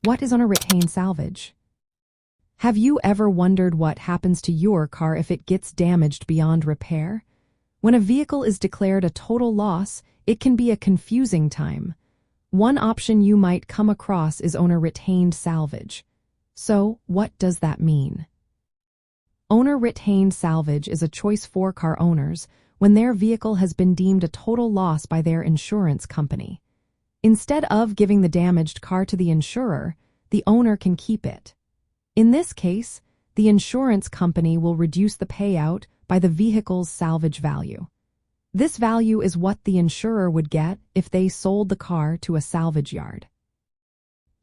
What is owner retained salvage? Have you ever wondered what happens to your car if it gets damaged beyond repair? When a vehicle is declared a total loss, it can be a confusing time. One option you might come across is owner retained salvage. So, what does that mean? Owner retained salvage is a choice for car owners when their vehicle has been deemed a total loss by their insurance company. Instead of giving the damaged car to the insurer, the owner can keep it. In this case, the insurance company will reduce the payout by the vehicle's salvage value. This value is what the insurer would get if they sold the car to a salvage yard.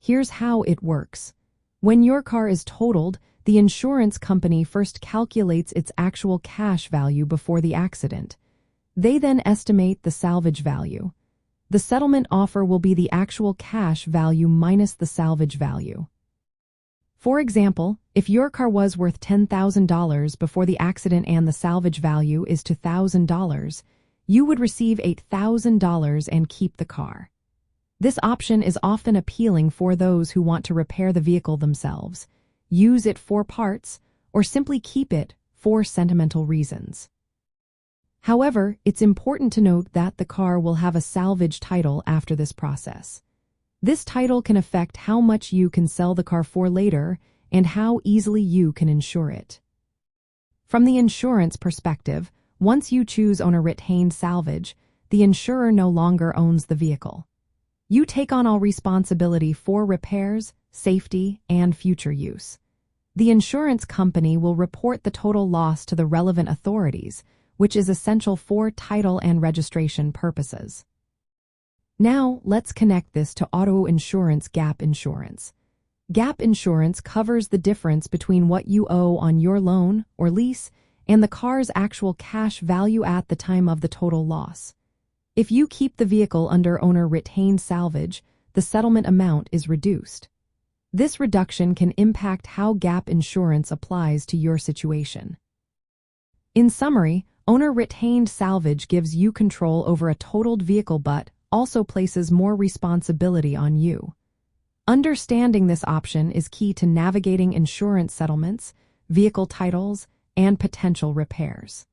Here's how it works. When your car is totaled, the insurance company first calculates its actual cash value before the accident. They then estimate the salvage value. The settlement offer will be the actual cash value minus the salvage value. For example, if your car was worth $10,000 before the accident and the salvage value is $2,000, you would receive $8,000 and keep the car. This option is often appealing for those who want to repair the vehicle themselves, use it for parts, or simply keep it for sentimental reasons. However, it's important to note that the car will have a salvage title after this process. This title can affect how much you can sell the car for later and how easily you can insure it. From the insurance perspective, once you choose owner retained salvage, the insurer no longer owns the vehicle. You take on all responsibility for repairs, safety, and future use. The insurance company will report the total loss to the relevant authorities, which is essential for title and registration purposes. Now, let's connect this to auto insurance gap insurance. Gap insurance covers the difference between what you owe on your loan or lease and the car's actual cash value at the time of the total loss. If you keep the vehicle under owner retained salvage, the settlement amount is reduced. This reduction can impact how gap insurance applies to your situation. In summary, owner retained salvage gives you control over a totaled vehicle but also places more responsibility on you. Understanding this option is key to navigating insurance settlements, vehicle titles, and potential repairs.